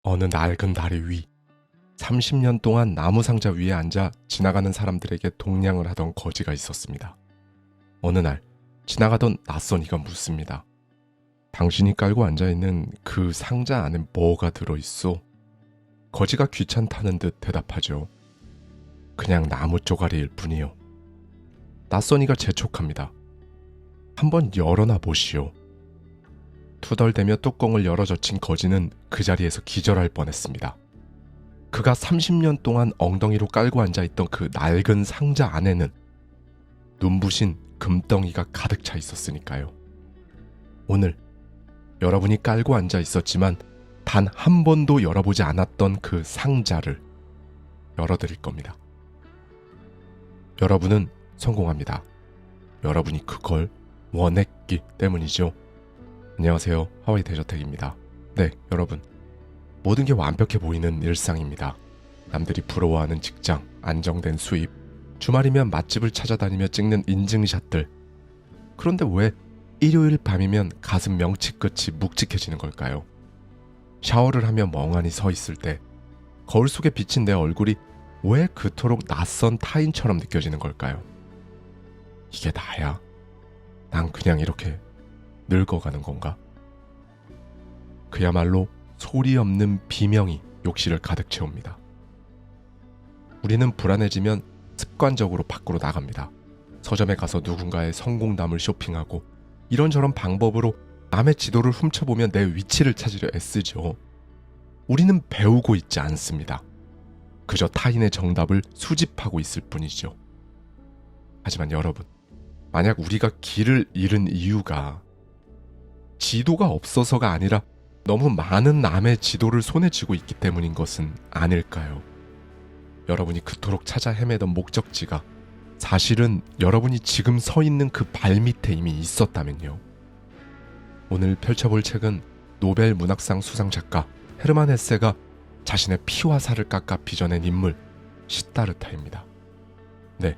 어느 낡은 다리 위, 30년 동안 나무 상자 위에 앉아 지나가는 사람들에게 동냥을 하던 거지가 있었습니다. 어느 날 지나가던 낯선이가 묻습니다. 당신이 깔고 앉아있는 그 상자 안에 뭐가 들어있어? 거지가 귀찮다는 듯 대답하죠. 그냥 나무 쪼가리일 뿐이요. 낯선이가 재촉합니다. 한번 열어나 보시오. 투덜대며 뚜껑을 열어 젖힌 거지는 그 자리에서 기절할 뻔했습니다. 그가 30년 동안 엉덩이로 깔고 앉아있던 그 낡은 상자 안에는 눈부신 금덩이가 가득 차 있었으니까요. 오늘 여러분이 깔고 앉아 있었지만 단 한 번도 열어보지 않았던 그 상자를 열어드릴 겁니다. 여러분은 성공합니다. 여러분이 그걸 원했기 때문이죠. 안녕하세요. 하와이 대저택입니다. 네, 여러분. 모든 게 완벽해 보이는 일상입니다. 남들이 부러워하는 직장, 안정된 수입, 주말이면 맛집을 찾아다니며 찍는 인증샷들. 그런데 왜 일요일 밤이면 가슴 명치 끝이 묵직해지는 걸까요? 샤워를 하며 멍하니 서 있을 때 거울 속에 비친 내 얼굴이 왜 그토록 낯선 타인처럼 느껴지는 걸까요? 이게 나야? 난 그냥 이렇게 늙어가는 건가? 그야말로 소리 없는 비명이 욕실을 가득 채웁니다. 우리는 불안해지면 습관적으로 밖으로 나갑니다. 서점에 가서 누군가의 성공담을 쇼핑하고 이런저런 방법으로 남의 지도를 훔쳐보며 내 위치를 찾으려 애쓰죠. 우리는 배우고 있지 않습니다. 그저 타인의 정답을 수집하고 있을 뿐이죠. 하지만 여러분, 만약 우리가 길을 잃은 이유가 지도가 없어서가 아니라 너무 많은 남의 지도를 손에 쥐고 있기 때문인 것은 아닐까요? 여러분이 그토록 찾아 헤매던 목적지가 사실은 여러분이 지금 서 있는 그 발밑에 이미 있었다면요. 오늘 펼쳐볼 책은 노벨 문학상 수상 작가 헤르만 헤세가 자신의 피와 살을 깎아 빚어낸 인물 시다르타입니다. 네,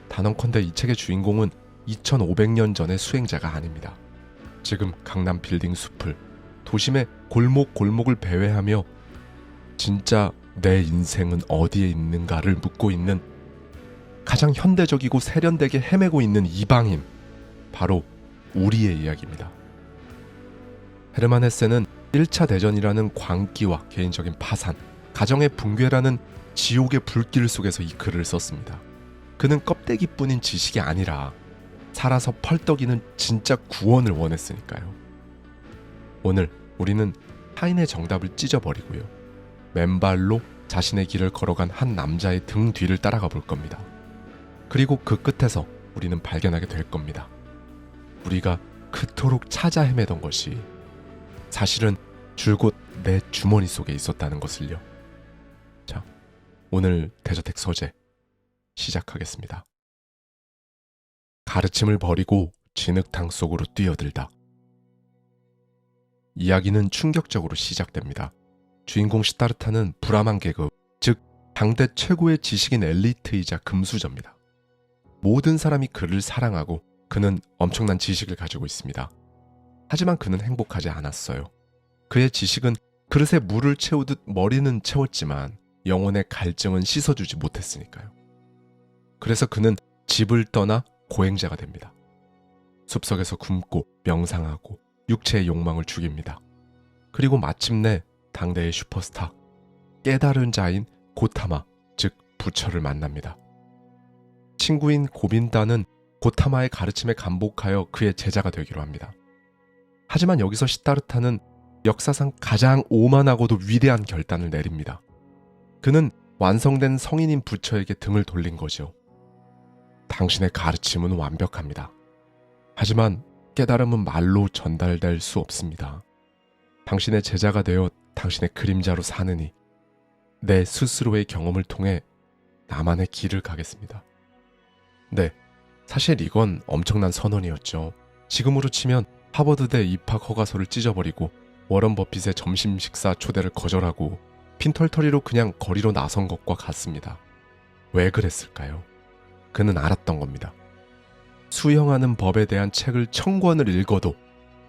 단언컨대 이 책의 주인공은 2500년 전의 수행자가 아닙니다. 지금 강남 빌딩 숲을 도심의 골목골목을 배회하며 진짜 내 인생은 어디에 있는가를 묻고 있는 가장 현대적이고 세련되게 헤매고 있는 이방인, 바로 우리의 이야기입니다. 헤르만 헤세는 1차 대전이라는 광기와 개인적인 파산, 가정의 붕괴라는 지옥의 불길 속에서 이 글을 썼습니다. 그는 껍데기뿐인 지식이 아니라 살아서 펄떡이는 진짜 구원을 원했으니까요. 오늘 우리는 타인의 정답을 찢어버리고요. 맨발로 자신의 길을 걸어간 한 남자의 등 뒤를 따라가 볼 겁니다. 그리고 그 끝에서 우리는 발견하게 될 겁니다. 우리가 그토록 찾아 헤매던 것이 사실은 줄곧 내 주머니 속에 있었다는 것을요. 자, 오늘 대저택 서재 시작하겠습니다. 가르침을 버리고 진흙탕 속으로 뛰어들다. 이야기는 충격적으로 시작됩니다. 주인공 시다르타는 브라만 계급, 즉 당대 최고의 지식인 엘리트이자 금수저입니다. 모든 사람이 그를 사랑하고 그는 엄청난 지식을 가지고 있습니다. 하지만 그는 행복하지 않았어요. 그의 지식은 그릇에 물을 채우듯 머리는 채웠지만 영혼의 갈증은 씻어주지 못했으니까요. 그래서 그는 집을 떠나 고행자가 됩니다. 숲속에서 굶고 명상하고 육체의 욕망을 죽입니다. 그리고 마침내 당대의 슈퍼스타, 깨달은 자인 고타마, 즉 부처를 만납니다. 친구인 고빈다는 고타마의 가르침에 감복하여 그의 제자가 되기로 합니다. 하지만 여기서 시다르타는 역사상 가장 오만하고도 위대한 결단을 내립니다. 그는 완성된 성인인 부처에게 등을 돌린 거죠. 당신의 가르침은 완벽합니다. 하지만 깨달음은 말로 전달될 수 없습니다. 당신의 제자가 되어 당신의 그림자로 사느니 내 스스로의 경험을 통해 나만의 길을 가겠습니다. 네, 사실 이건 엄청난 선언이었죠. 지금으로 치면 하버드대 입학 허가서를 찢어버리고 워런 버핏의 점심 식사 초대를 거절하고 핀털터리로 그냥 거리로 나선 것과 같습니다. 왜 그랬을까요? 그는 알았던 겁니다. 수영하는 법에 대한 책을 1000권을 읽어도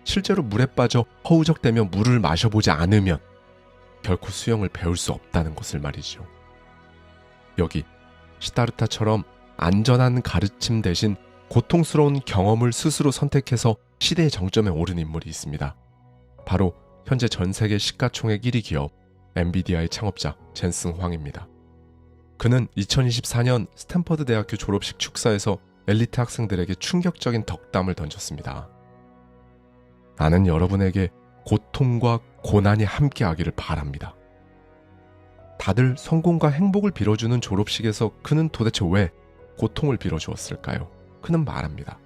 실제로 물에 빠져 허우적대며 물을 마셔보지 않으면 결코 수영을 배울 수 없다는 것을 말이죠. 여기 시다르타처럼 안전한 가르침 대신 고통스러운 경험을 스스로 선택해서 시대의 정점에 오른 인물이 있습니다. 바로 현재 전 세계 시가총액 1위 기업 엔비디아의 창업자 젠슨 황입니다. 그는 2024년 스탠퍼드 대학교 졸업식 축사에서 엘리트 학생들에게 충격적인 덕담을 던졌습니다. 나는 여러분에게 고통과 고난이 함께하기를 바랍니다. 다들 성공과 행복을 빌어주는 졸업식에서 그는 도대체 왜 고통을 빌어주었을까요? 그는 말합니다.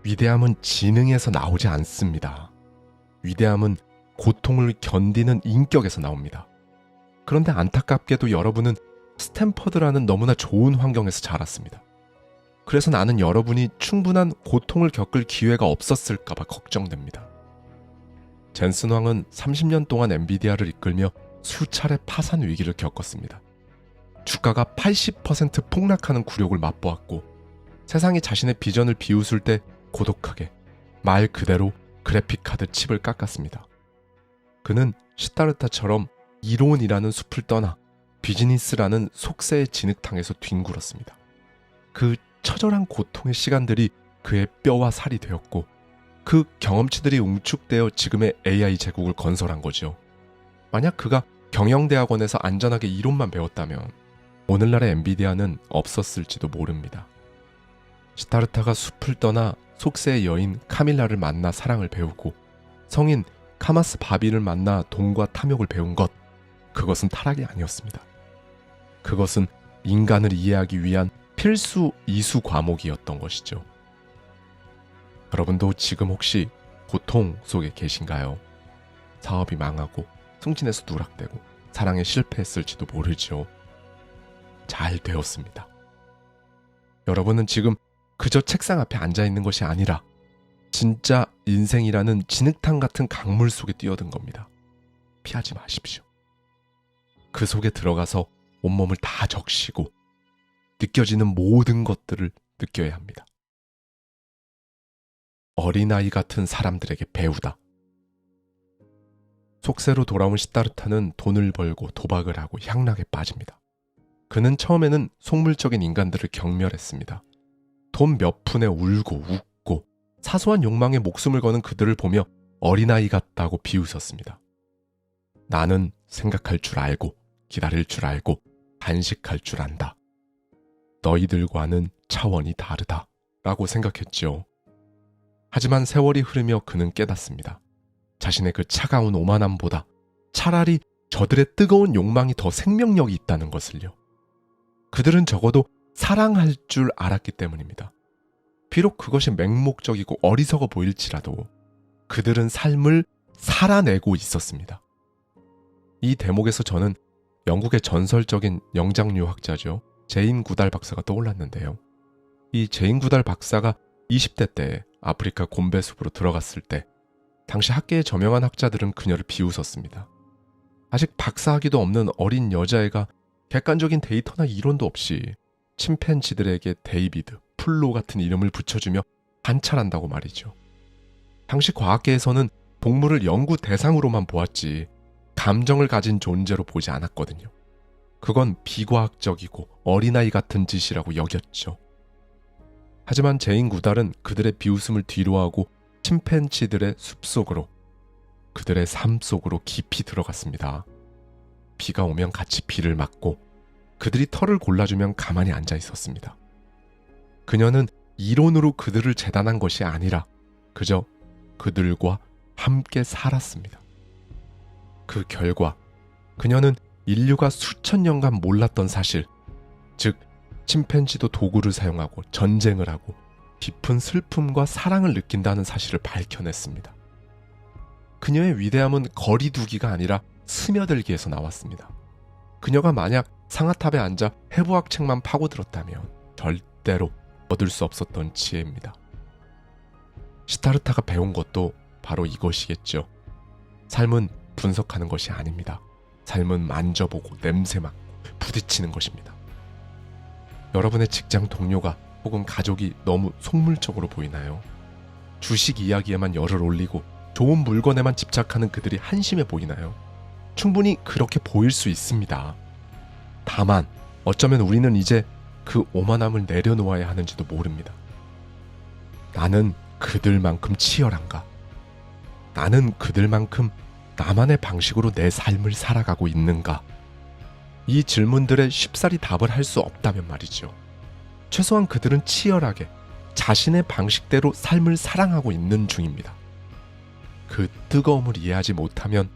위대함은 지능에서 나오지 않습니다. 위대함은 고통을 견디는 인격에서 나옵니다. 그런데 안타깝게도 여러분은 스탠퍼드라는 너무나 좋은 환경에서 자랐습니다. 그래서 나는 여러분이 충분한 고통을 겪을 기회가 없었을까봐 걱정됩니다. 젠슨 황은 30년 동안 엔비디아를 이끌며 수차례 파산 위기를 겪었습니다. 주가가 80% 폭락하는 굴욕을 맛보았고 세상이 자신의 비전을 비웃을 때 고독하게 말 그대로 그래픽카드 칩을 깎았습니다. 그는 시다르타처럼 이론이라는 숲을 떠나 비즈니스라는 속세의 진흙탕에서 뒹굴었습니다. 그 처절한 고통의 시간들이 그의 뼈와 살이 되었고 그 경험치들이 응축되어 지금의 AI 제국을 건설한 거죠. 만약 그가 경영대학원에서 안전하게 이론만 배웠다면 오늘날의 엔비디아는 없었을지도 모릅니다. 시다르타가 숲을 떠나 속세의 여인 카밀라를 만나 사랑을 배우고 성인 카마스 바비를 만나 돈과 탐욕을 배운 것, 그것은 타락이 아니었습니다. 그것은 인간을 이해하기 위한 필수 이수 과목이었던 것이죠. 여러분도 지금 혹시 고통 속에 계신가요? 사업이 망하고 승진에서 누락되고 사랑에 실패했을지도 모르죠. 잘 되었습니다. 여러분은 지금 그저 책상 앞에 앉아있는 것이 아니라 진짜 인생이라는 진흙탕 같은 강물 속에 뛰어든 겁니다. 피하지 마십시오. 그 속에 들어가서 온몸을 다 적시고 느껴지는 모든 것들을 느껴야 합니다. 어린아이 같은 사람들에게 배우다. 속세로 돌아온 시다르타는 돈을 벌고 도박을 하고 향락에 빠집니다. 그는 처음에는 속물적인 인간들을 경멸했습니다. 돈 몇 푼에 울고 웃고 사소한 욕망에 목숨을 거는 그들을 보며 어린아이 같다고 비웃었습니다. 나는 생각할 줄 알고 기다릴 줄 알고 단식할 줄 안다. 너희들과는 차원이 다르다 라고 생각했죠. 하지만 세월이 흐르며 그는 깨닫습니다. 자신의 그 차가운 오만함보다 차라리 저들의 뜨거운 욕망이 더 생명력이 있다는 것을요. 그들은 적어도 사랑할 줄 알았기 때문입니다. 비록 그것이 맹목적이고 어리석어 보일지라도 그들은 삶을 살아내고 있었습니다. 이 대목에서 저는 영국의 전설적인 영장류학자죠. 제인 구달 박사가 떠올랐는데요. 이 제인 구달 박사가 20대 때 아프리카 곰베 숲으로 들어갔을 때 당시 학계의 저명한 학자들은 그녀를 비웃었습니다. 아직 박사학위도 없는 어린 여자애가 객관적인 데이터나 이론도 없이 침팬지들에게 데이비드, 플로 같은 이름을 붙여주며 관찰한다고 말이죠. 당시 과학계에서는 동물을 연구 대상으로만 보았지 감정을 가진 존재로 보지 않았거든요. 그건 비과학적이고 어린아이 같은 짓이라고 여겼죠. 하지만 제인 구달은 그들의 비웃음을 뒤로하고 침팬지들의 숲속으로, 그들의 삶 속으로 깊이 들어갔습니다. 비가 오면 같이 비를 맞고 그들이 털을 골라주면 가만히 앉아 있었습니다. 그녀는 이론으로 그들을 재단한 것이 아니라 그저 그들과 함께 살았습니다. 그 결과 그녀는 인류가 수천 년간 몰랐던 사실, 즉 침팬지도 도구를 사용하고 전쟁을 하고 깊은 슬픔과 사랑을 느낀다는 사실을 밝혀냈습니다. 그녀의 위대함은 거리두기가 아니라 스며들기에서 나왔습니다. 그녀가 만약 상아탑에 앉아 해부학 책만 파고들었다면 절대로 얻을 수 없었던 지혜입니다. 시다르타가 배운 것도 바로 이것이겠죠. 삶은 분석하는 것이 아닙니다. 삶은 만져보고 냄새맡고 부딪히는 것입니다. 여러분의 직장 동료가 혹은 가족이 너무 속물적으로 보이나요? 주식 이야기에만 열을 올리고 좋은 물건에만 집착하는 그들이 한심해 보이나요? 충분히 그렇게 보일 수 있습니다. 다만 어쩌면 우리는 이제 그 오만함을 내려놓아야 하는지도 모릅니다. 나는 그들만큼 치열한가? 나는 그들만큼 나만의 방식으로 내 삶을 살아가고 있는가? 이 질문들에 쉽사리 답을 할 수 없다면 말이죠. 최소한 그들은 치열하게 자신의 방식대로 삶을 사랑하고 있는 중입니다. 그 뜨거움을 이해하지 못하면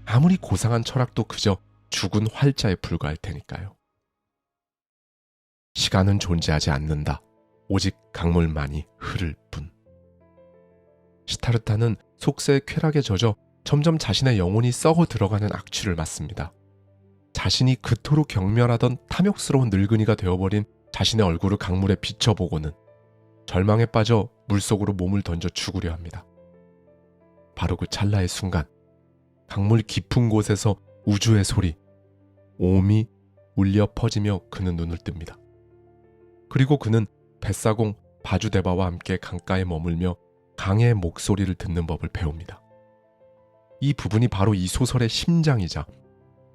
아무리 고상한 철학도 그저 죽은 활자에 불과할 테니까요. 시간은 존재하지 않는다. 오직 강물만이 흐를 뿐. 시타르타는 속세의 쾌락에 젖어 점점 자신의 영혼이 썩어 들어가는 악취를 맡습니다. 자신이 그토록 경멸하던 탐욕스러운 늙은이가 되어버린 자신의 얼굴을 강물에 비춰보고는 절망에 빠져 물속으로 몸을 던져 죽으려 합니다. 바로 그 찰나의 순간, 강물 깊은 곳에서 우주의 소리, 오음이 울려 퍼지며 그는 눈을 뜹니다. 그리고 그는 뱃사공 바주데바와 함께 강가에 머물며 강의 목소리를 듣는 법을 배웁니다. 이 부분이 바로 이 소설의 심장이자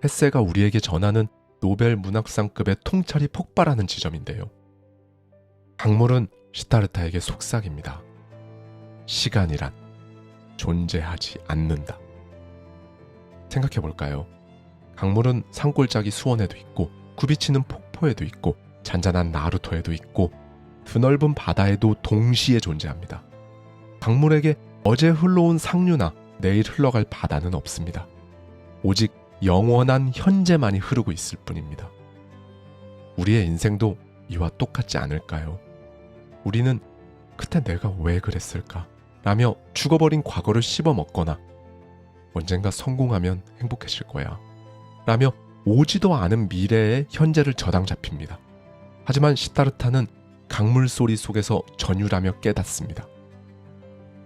헤세가 우리에게 전하는 노벨 문학상급의 통찰이 폭발하는 지점인데요. 강물은 시타르타에게 속삭입니다. 시간이란 존재하지 않는다. 생각해볼까요? 강물은 산골짜기 수원에도 있고 굽이치는 폭포에도 있고 잔잔한 나루터에도 있고 드넓은 바다에도 동시에 존재합니다. 강물에게 어제 흘러온 상류나 내일 흘러갈 바다는 없습니다. 오직 영원한 현재만이 흐르고 있을 뿐입니다. 우리의 인생도 이와 똑같지 않을까요? 우리는 그때 내가 왜 그랬을까? 라며 죽어버린 과거를 씹어먹거나 언젠가 성공하면 행복해질 거야 라며 오지도 않은 미래의 현재를 저당 잡힙니다. 하지만 시타르타는 강물 소리 속에서 전율하며 깨닫습니다.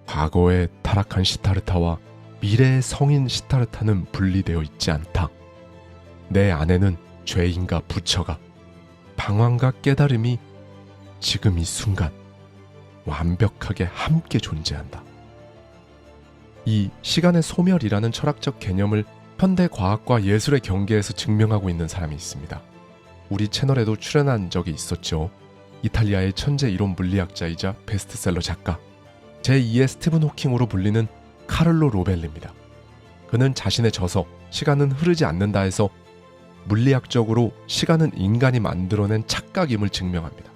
과거의 타락한 시타르타와 미래의 성인 시타르타는 분리되어 있지 않다. 내 안에는 죄인과 부처가, 방황과 깨달음이 지금 이 순간 완벽하게 함께 존재한다. 이 시간의 소멸이라는 철학적 개념을 현대 과학과 예술의 경계에서 증명하고 있는 사람이 있습니다. 우리 채널에도 출연한 적이 있었죠. 이탈리아의 천재 이론 물리학자이자 베스트셀러 작가, 제2의 스티븐 호킹으로 불리는 카를로 로벨리입니다. 그는 자신의 저서 시간은 흐르지 않는다에서 물리학적으로 시간은 인간이 만들어낸 착각임을 증명합니다.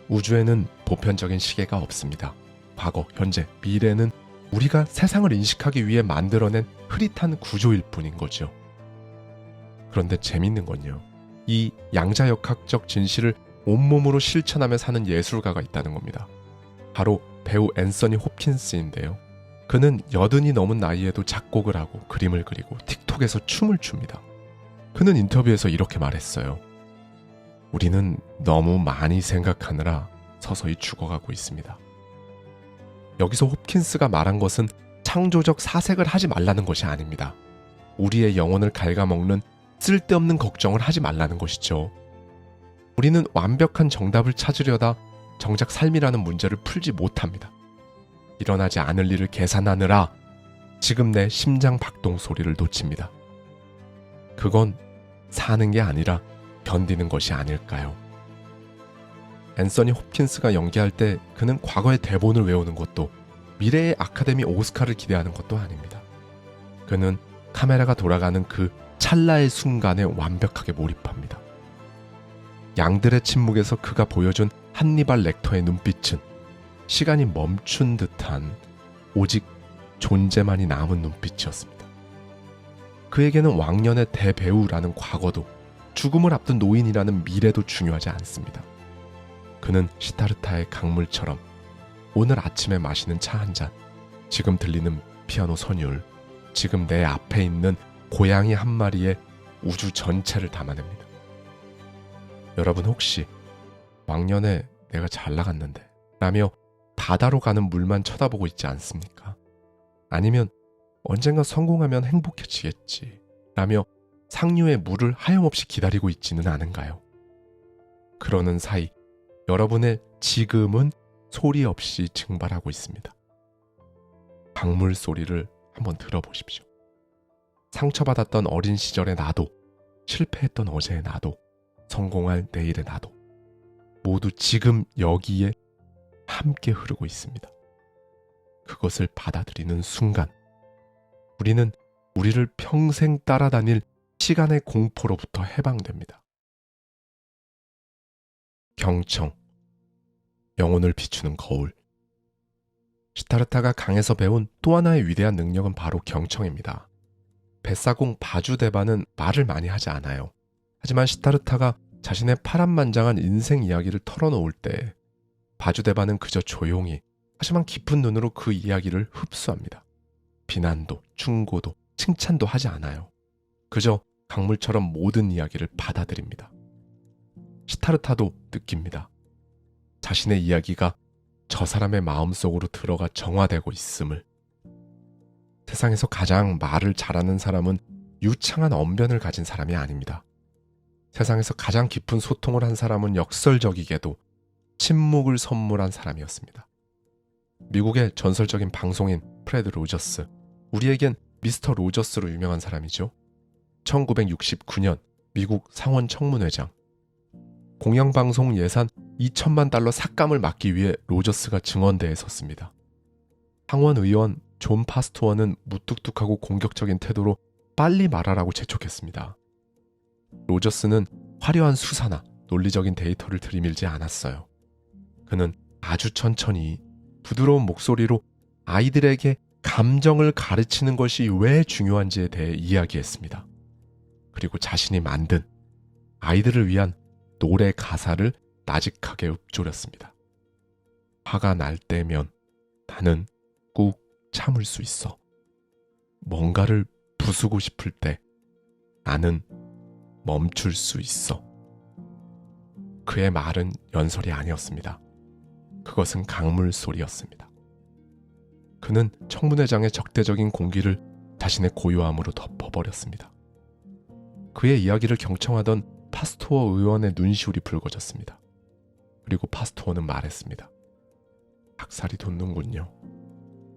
우주에는 보편적인 시계가 없습니다. 과거, 현재, 미래는 우리가 세상을 인식하기 위해 만들어낸 흐릿한 구조일 뿐인 거죠. 그런데 재밌는 건요, 이 양자역학적 진실을 온몸으로 실천하며 사는 예술가가 있다는 겁니다. 바로 배우 앤서니 홉킨스인데요. 그는 80이 넘은 나이에도 작곡을 하고 그림을 그리고 틱톡에서 춤을 춥니다. 그는 인터뷰에서 이렇게 말했어요. 우리는 너무 많이 생각하느라 서서히 죽어가고 있습니다. 여기서 홉킨스가 말한 것은 창조적 사색을 하지 말라는 것이 아닙니다. 우리의 영혼을 갉아먹는 쓸데없는 걱정을 하지 말라는 것이죠. 우리는 완벽한 정답을 찾으려다 정작 삶이라는 문제를 풀지 못합니다. 일어나지 않을 일을 계산하느라 지금 내 심장 박동 소리를 놓칩니다. 그건 사는 게 아니라 견디는 것이 아닐까요? 앤서니 홉킨스가 연기할 때 그는 과거의 대본을 외우는 것도 미래의 아카데미 오스카를 기대하는 것도 아닙니다. 그는 카메라가 돌아가는 그 찰나의 순간에 완벽하게 몰입합니다. 양들의 침묵에서 그가 보여준 한니발 렉터의 눈빛은 시간이 멈춘 듯한 오직 존재만이 남은 눈빛이었습니다. 그에게는 왕년의 대배우라는 과거도 죽음을 앞둔 노인이라는 미래도 중요하지 않습니다. 그는 시타르타의 강물처럼 오늘 아침에 마시는 차 한 잔, 지금 들리는 피아노 선율, 지금 내 앞에 있는 고양이 한 마리의 우주 전체를 담아냅니다. 여러분 혹시 왕년에 내가 잘 나갔는데 라며 바다로 가는 물만 쳐다보고 있지 않습니까? 아니면 언젠가 성공하면 행복해지겠지 라며 상류의 물을 하염없이 기다리고 있지는 않은가요? 그러는 사이 여러분의 지금은 소리 없이 증발하고 있습니다. 강물 소리를 한번 들어보십시오. 상처받았던 어린 시절의 나도, 실패했던 어제의 나도, 성공할 내일의 나도 모두 지금 여기에 함께 흐르고 있습니다. 그것을 받아들이는 순간 우리는 우리를 평생 따라다닐 시간의 공포로부터 해방됩니다. 경청, 영혼을 비추는 거울. 시타르타가 강에서 배운 또 하나의 위대한 능력은 바로 경청입니다. 뱃사공 바주데바는 말을 많이 하지 않아요. 하지만 시타르타가 자신의 파란만장한 인생 이야기를 털어놓을 때 바주데바는 그저 조용히 하지만 깊은 눈으로 그 이야기를 흡수합니다. 비난도 충고도 칭찬도 하지 않아요. 그저 강물처럼 모든 이야기를 받아들입니다. 시타르타도 느낍니다. 자신의 이야기가 저 사람의 마음속으로 들어가 정화되고 있음을. 세상에서 가장 말을 잘하는 사람은 유창한 언변을 가진 사람이 아닙니다. 세상에서 가장 깊은 소통을 한 사람은 역설적이게도 침묵을 선물한 사람이었습니다. 미국의 전설적인 방송인 프레드 로저스, 우리에겐 미스터 로저스로 유명한 사람이죠. 1969년 미국 상원 청문회장, 공영방송 예산 2천만 달러 삭감을 막기 위해 로저스가 증언대에 섰습니다. 상원 의원 존 파스토어는 무뚝뚝하고 공격적인 태도로 빨리 말하라고 재촉했습니다. 로저스는 화려한 수사나 논리적인 데이터를 들이밀지 않았어요. 그는 아주 천천히 부드러운 목소리로 아이들에게 감정을 가르치는 것이 왜 중요한지에 대해 이야기했습니다. 그리고 자신이 만든 아이들을 위한 노래 가사를 나직하게 읊조렸습니다. 화가 날 때면 나는 꾹 참을 수 있어. 뭔가를 부수고 싶을 때 나는 멈출 수 있어. 그의 말은 연설이 아니었습니다. 그것은 강물 소리였습니다. 그는 청문회장의 적대적인 공기를 자신의 고요함으로 덮어버렸습니다. 그의 이야기를 경청하던 파스토어 의원의 눈시울이 붉어졌습니다. 그리고 파스토어는 말했습니다. 학살이 돋는군요.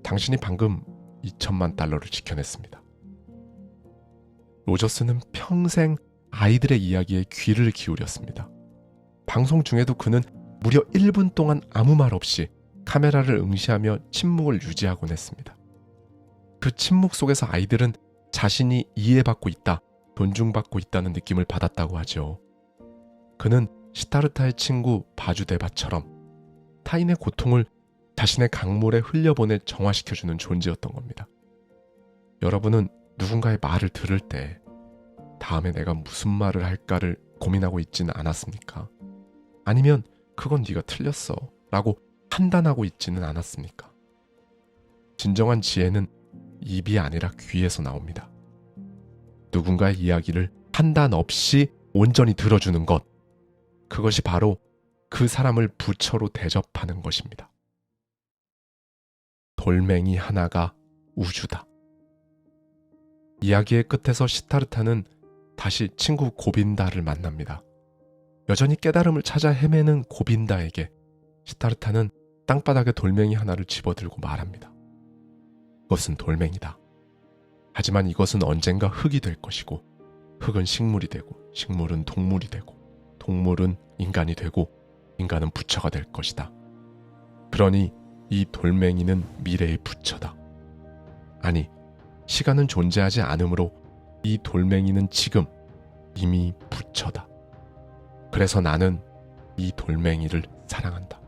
당신이 방금 2천만 달러를 지켜냈습니다. 로저스는 평생 아이들의 이야기에 귀를 기울였습니다. 방송 중에도 그는 무려 1분 동안 아무 말 없이 카메라를 응시하며 침묵을 유지하곤 했습니다. 그 침묵 속에서 아이들은 자신이 이해받고 있다, 존중받고 있다는 느낌을 받았다고 하죠. 그는 시타르타의 친구 바주데바처럼 타인의 고통을 자신의 강물에 흘려보내 정화시켜주는 존재였던 겁니다. 여러분은 누군가의 말을 들을 때 다음에 내가 무슨 말을 할까를 고민하고 있지는 않았습니까? 아니면 그건 네가 틀렸어 라고 판단하고 있지는 않았습니까? 진정한 지혜는 입이 아니라 귀에서 나옵니다. 누군가의 이야기를 판단 없이 온전히 들어주는 것, 그것이 바로 그 사람을 부처로 대접하는 것입니다. 돌멩이 하나가 우주다. 이야기의 끝에서 시타르타는 다시 친구 고빈다를 만납니다. 여전히 깨달음을 찾아 헤매는 고빈다에게 시타르타는 땅바닥에 돌멩이 하나를 집어들고 말합니다. 이것은 돌멩이다. 하지만 이것은 언젠가 흙이 될 것이고, 흙은 식물이 되고, 식물은 동물이 되고, 동물은 인간이 되고, 인간은 부처가 될 것이다. 그러니 이 돌멩이는 미래의 부처다. 아니, 시간은 존재하지 않으므로 이 돌멩이는 지금 이미 부처다. 그래서 나는 이 돌멩이를 사랑한다.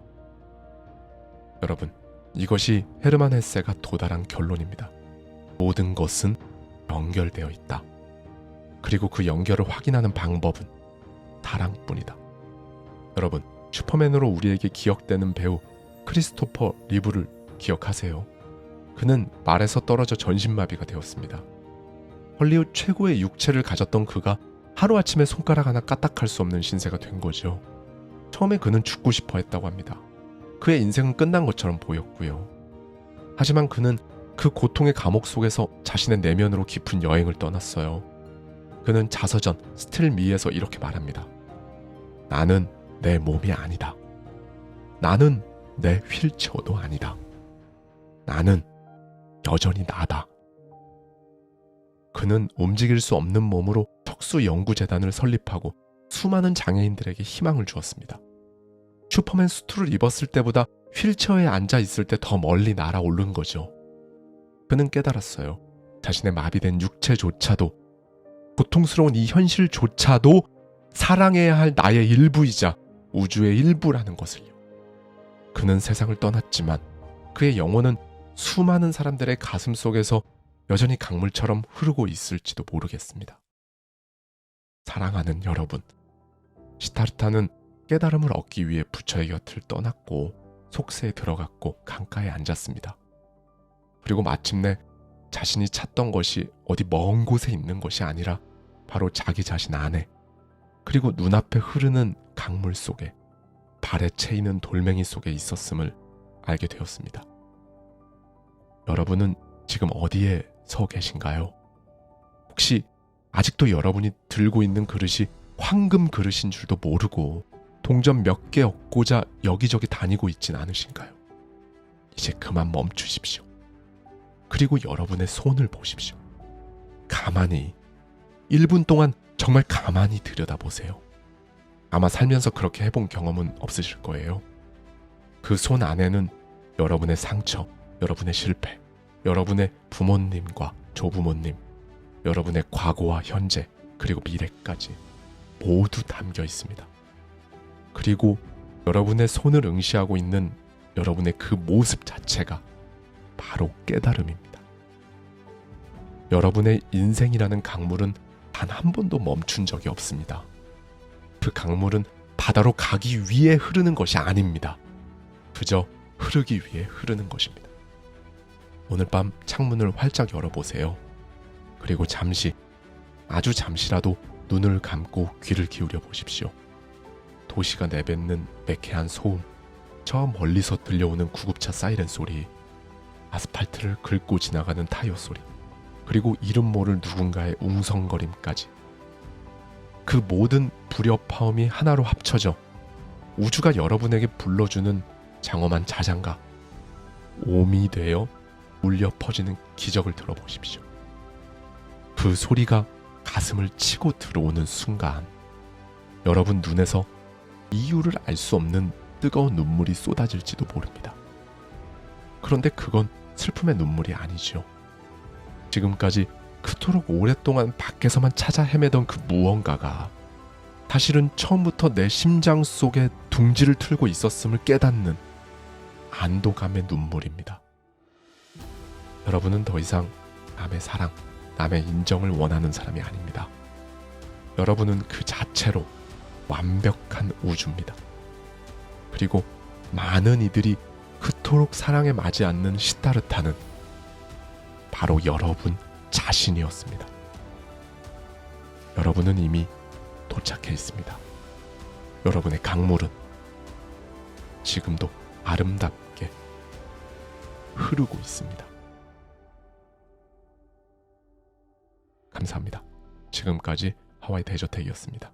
여러분, 이것이 헤르만 헤세가 도달한 결론입니다. 모든 것은 연결되어 있다. 그리고 그 연결을 확인하는 방법은 사랑뿐이다. 여러분, 슈퍼맨으로 우리에게 기억되는 배우 크리스토퍼 리브를 기억하세요? 그는 말에서 떨어져 전신마비가 되었습니다. 헐리우드 최고의 육체를 가졌던 그가 하루아침에 손가락 하나 까딱할 수 없는 신세가 된 거죠. 처음에 그는 죽고 싶어 했다고 합니다. 그의 인생은 끝난 것처럼 보였고요. 하지만 그는 그 고통의 감옥 속에서 자신의 내면으로 깊은 여행을 떠났어요. 그는 자서전 스틸미에서 이렇게 말합니다. 나는 내 몸이 아니다. 나는 내 휠체어도 아니다. 나는 여전히 나다. 그는 움직일 수 없는 몸으로 척수연구재단을 설립하고 수많은 장애인들에게 희망을 주었습니다. 슈퍼맨 수트를 입었을 때보다 휠체어에 앉아 있을 때 더 멀리 날아오른 거죠. 그는 깨달았어요. 자신의 마비된 육체조차도, 고통스러운 이 현실조차도 사랑해야 할 나의 일부이자 우주의 일부라는 것을요. 그는 세상을 떠났지만 그의 영혼은 수많은 사람들의 가슴 속에서 여전히 강물처럼 흐르고 있을지도 모르겠습니다. 사랑하는 여러분, 시타르타는 깨달음을 얻기 위해 부처의 곁을 떠났고 속세에 들어갔고 강가에 앉았습니다. 그리고 마침내 자신이 찾던 것이 어디 먼 곳에 있는 것이 아니라 바로 자기 자신 안에, 그리고 눈앞에 흐르는 강물 속에, 발에 채이는 돌멩이 속에 있었음을 알게 되었습니다. 여러분은 지금 어디에 서 계신가요? 혹시 아직도 여러분이 들고 있는 그릇이 황금 그릇인 줄도 모르고 동전 몇 개 얻고자 여기저기 다니고 있진 않으신가요? 이제 그만 멈추십시오. 그리고 여러분의 손을 보십시오. 가만히 1분 동안 정말 가만히 들여다보세요. 아마 살면서 그렇게 해본 경험은 없으실 거예요. 그 손 안에는 여러분의 상처, 여러분의 실패, 여러분의 부모님과 조부모님, 여러분의 과거와 현재, 그리고 미래까지 모두 담겨 있습니다. 그리고 여러분의 손을 응시하고 있는 여러분의 그 모습 자체가 바로 깨달음입니다. 여러분의 인생이라는 강물은 단 한 번도 멈춘 적이 없습니다. 그 강물은 바다로 가기 위해 흐르는 것이 아닙니다. 그저 흐르기 위해 흐르는 것입니다. 오늘 밤 창문을 활짝 열어보세요. 그리고 잠시, 아주 잠시라도 눈을 감고 귀를 기울여 보십시오. 도시가 내뱉는 매캐한 소음, 저 멀리서 들려오는 구급차 사이렌 소리, 아스팔트를 긁고 지나가는 타이어 소리, 그리고 이름 모를 누군가의 웅성거림까지. 그 모든 불협화음이 하나로 합쳐져 우주가 여러분에게 불러주는 장엄한 자장가, 옴이 되어 울려 퍼지는 기적을 들어보십시오. 그 소리가 가슴을 치고 들어오는 순간 여러분 눈에서 이유를 알 수 없는 뜨거운 눈물이 쏟아질지도 모릅니다. 그런데 그건 슬픔의 눈물이 아니죠. 지금까지 그토록 오랫동안 밖에서만 찾아 헤매던 그 무언가가 사실은 처음부터 내 심장 속에 둥지를 틀고 있었음을 깨닫는 안도감의 눈물입니다. 여러분은 더 이상 남의 사랑, 남의 인정을 원하는 사람이 아닙니다. 여러분은 그 자체로 완벽한 우주입니다. 그리고 많은 이들이 그토록 사랑에 맞지 않는 시타르타는 바로 여러분 자신이었습니다. 여러분은 이미 도착해 있습니다. 여러분의 강물은 지금도 아름답게 흐르고 있습니다. 감사합니다. 지금까지 하와이 대저택이었습니다.